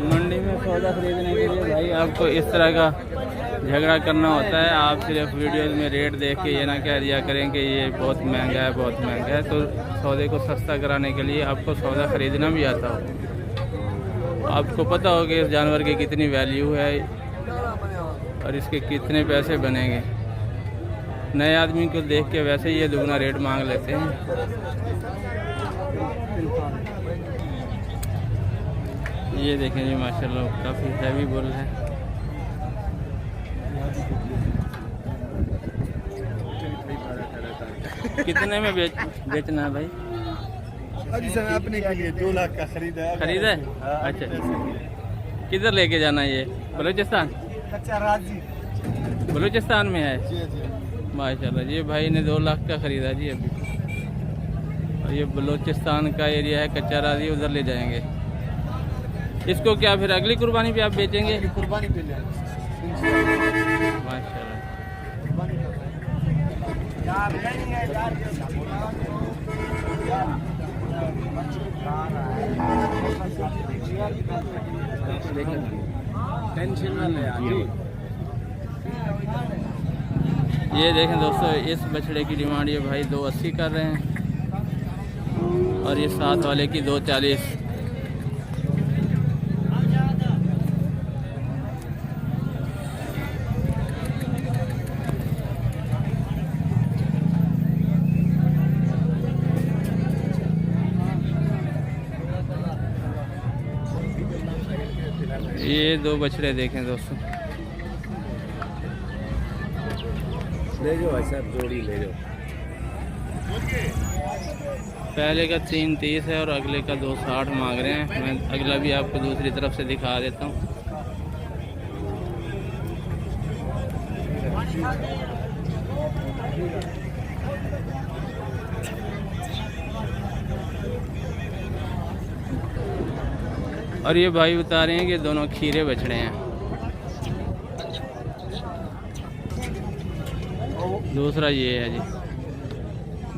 मंडी में सौदा खरीदने के लिए भाई आपको इस तरह का झगड़ा करना होता है। आप सिर्फ वीडियोस में रेट देख के ये ना कह दिया करें कि ये बहुत महंगा है बहुत महंगा है। तो सौदे को सस्ता कराने के लिए आपको सौदा खरीदना भी आता हो, आपको पता हो कि इस जानवर की कितनी वैल्यू है और इसके कितने पैसे बनेंगे। नए आदमी को देख के वैसे ही ये दुगना रेट मांग लेते हैं। ये देखें जी माशाल्लाह काफ़ी हैवी बुल है। कितने में बेचना है भाई? अभी समय अपने के लिए 2 लाख का खरीदा है। अच्छा, किधर लेके जाना है ये? बलूचिस्तान? बलूचिस्तान में है। जी जी माशाल्लाह ये भाई ने 2 लाख का खरीदा जी अभी। और ये बलूचिस्तान का एरिया है, कच्चा राजी, उधर ले जाएंगे इसको। क्या फिर अगली कुर्बानी पे आप बेचेंगे? कुर्बानी पे ले माशाल्लाह। ये देखें दोस्तों, इस बछड़े की डिमांड ये भाई 280 कर रहे हैं और ये साथ वाले की 240। ये 2 बछड़े देखें दोस्तों, ले जाओ भाई साहब, जोड़ी ले जाओ। पहले का 330 है और अगले का 260 मांग रहे हैं। मैं अगला भी आपको दूसरी तरफ से दिखा देता हूँ। और ये भाई बता रहे हैं कि दोनों खीरे बछड़े हैं। दूसरा ये है जी,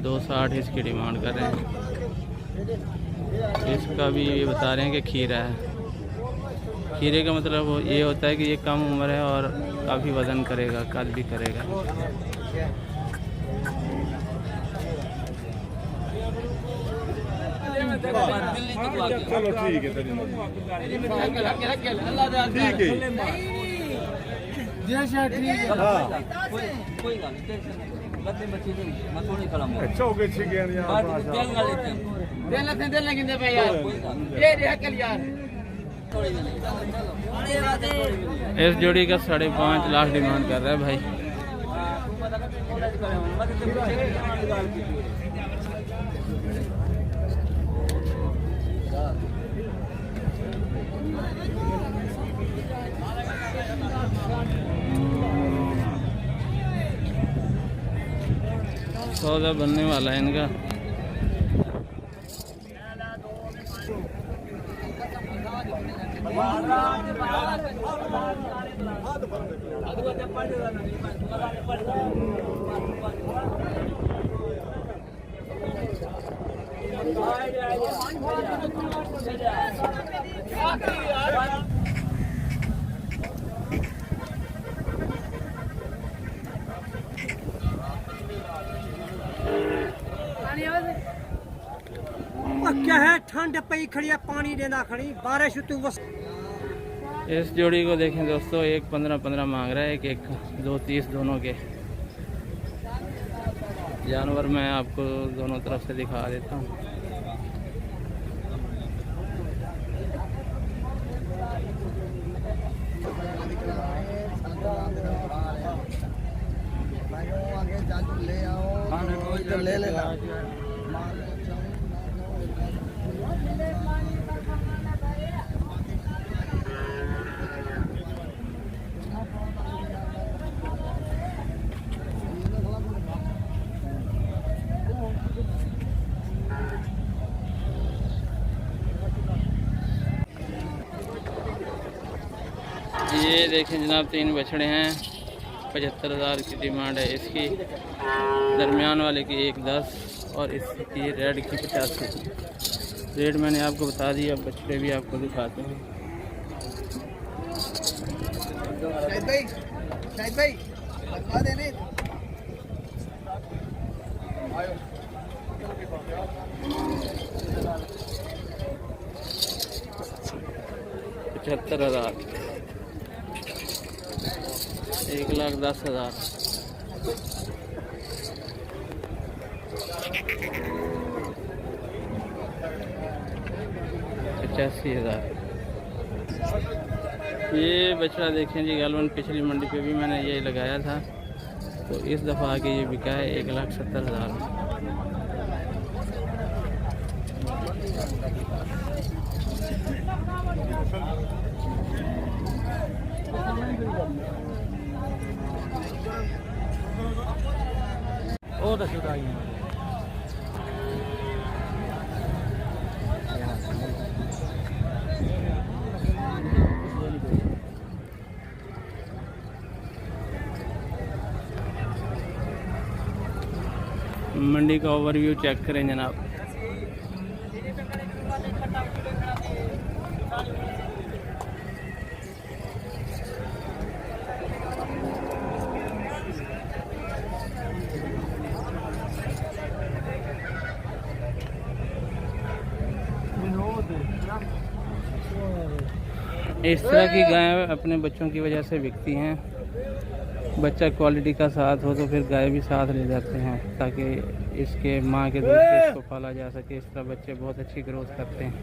260 इसकी डिमांड कर रहे हैं। इसका भी ये बता रहे हैं कि खीरा है। खीरे का मतलब ये होता है कि ये कम उम्र है और काफ़ी वज़न करेगा, कद भी करेगा। चलो ठीक है, इस जोड़ी का 5.5 लाख डिमांड कर रहा है भाई। सौदा बनने वाला है इनका। क्या है, ठंड पई खड़ी है, पानी देना खड़ी, बारिश तू बस। इस जोड़ी को देखें दोस्तों, एक 15-15 मांग रहा है, एक 230 दोनों के। जानवर मैं आपको दोनों तरफ से दिखा देता हूँ। ले लेना। ये देखें जनाब, 3 बछड़े हैं, 75,000 की डिमांड है इसकी। दरमियान वाले की 110 और इसकी रेड की 85। रेट मैंने आपको बता दिया, बछड़े भी आपको दिखाते हैं। शाहिद भाई बता देने 75,000, 1,10,000, 85,000। ये बछड़ा देखें जी, गालवन पिछली मंडी पे भी मैंने ये लगाया था, तो इस दफ़ा आके ये बिका है 1,70,000 में। ਉਹ ਦੱਸੋ ਤਾਂ ਆਈ मंडी का ओवरव्यू चेक करें जनाब। इस तरह की गायें अपने बच्चों की वजह से बिकती हैं। बच्चा क्वालिटी का साथ हो तो फिर गाय भी साथ ले जाते हैं, ताकि इसके माँ के दूध से इसको पाला जा सके। इस तरह बच्चे बहुत अच्छी ग्रोथ करते हैं।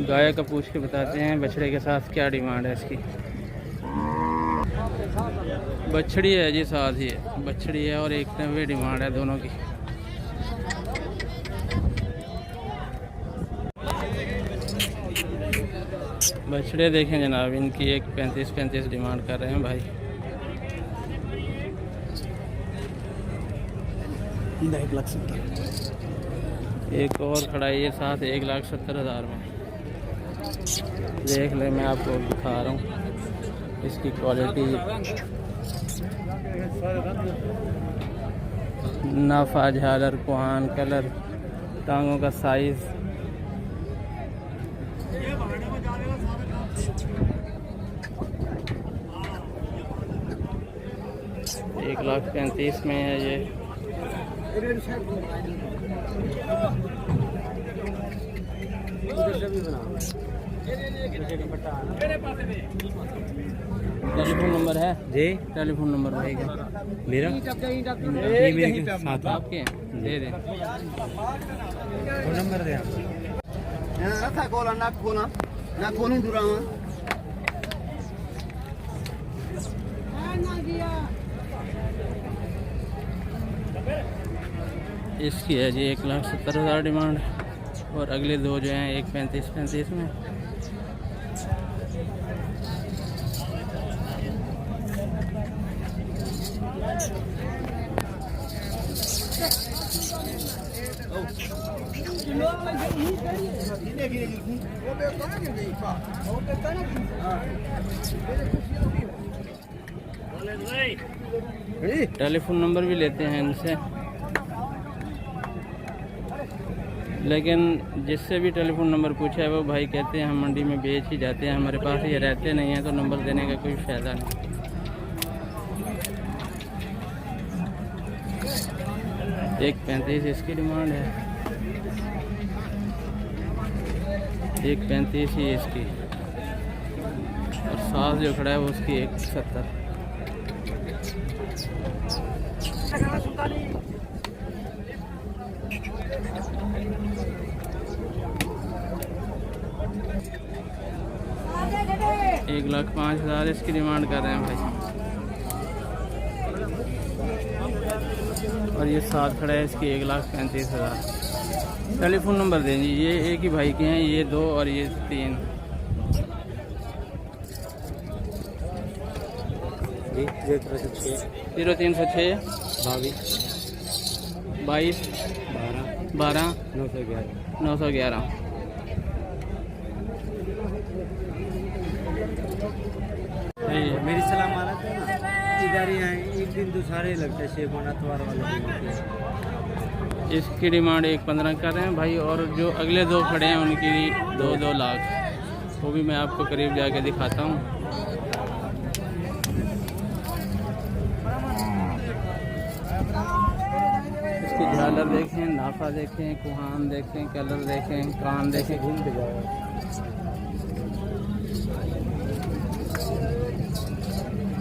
गाय का पूछ के बताते हैं बछड़े के साथ क्या डिमांड है इसकी। बछड़ी है जी, साथ ही है, बछड़ी है और 190 डिमांड है दोनों की। बछड़े देखें जनाब, इनकी 1,35,35 डिमांड कर रहे हैं भाई। 1,70,000। एक और खड़ा है ये साथ 1,70,000 में। देख ले, मैं आपको दिखा रहा हूँ इसकी क्वालिटी, नाफा, झालर, कुहान, कलर, टांगों का साइज। एक 1,35,000 में है ये। टेलीफोन नंबर है जी? टेलीफोन नंबर रहेगा मेरा, ये मेरे साथ आपके दे दें। फोन नंबर दे रखा कोला ना खोलूं दूरा इसकी है जी 1,70,000 डिमांड, और अगले दो जो हैं 1,35,35 में। टेलीफोन नंबर भी लेते हैं इनसे, लेकिन जिससे भी टेलीफोन नंबर पूछा है वो भाई कहते हैं हम मंडी में बेच ही जाते हैं, हमारे पास ये रहते नहीं हैं, तो नंबर देने का कोई फ़ायदा नहीं। 1,35,000 इसकी डिमांड है, 1,35,000 ही इसकी, और साथ जो खड़ा है वो उसकी 1,70,000। एक 1,05,000 इसकी डिमांड कर रहे हैं भाई। और ये साथ खड़ा है इसकी 1,35,000। टेलीफोन नंबर दें जी, ये एक ही भाई के हैं, ये 2 और ये 3। 0306 22 12 911। मेरी खरीदारी है, एक दिन तो सारे लगते हैं शेप होना त्वार वाले दिन के। इसकी डिमांड 1.15 कर रहे हैं भाई। और जो अगले दो खड़े हैं उनकी 2-2 लाख, वो भी मैं आपको करीब जाके दिखाता हूँ। इसकी झालर देखें, नाफा देखें, कुहान देखें, कलर देखें, कान देखें। घूम के जाओ।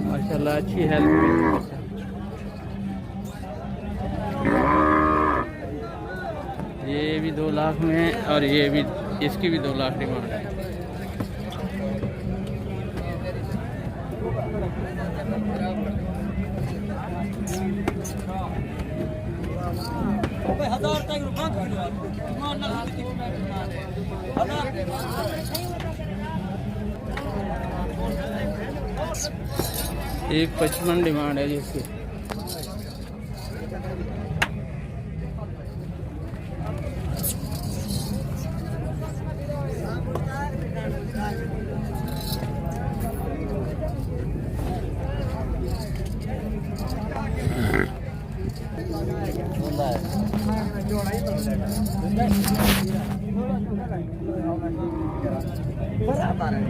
माशाल्लाह अच्छी हेल्थ। ये भी 2 लाख में है और ये भी, इसकी भी 2 लाख डिमांड है। एक 55 डिमांड है जिसकी। बराबर है।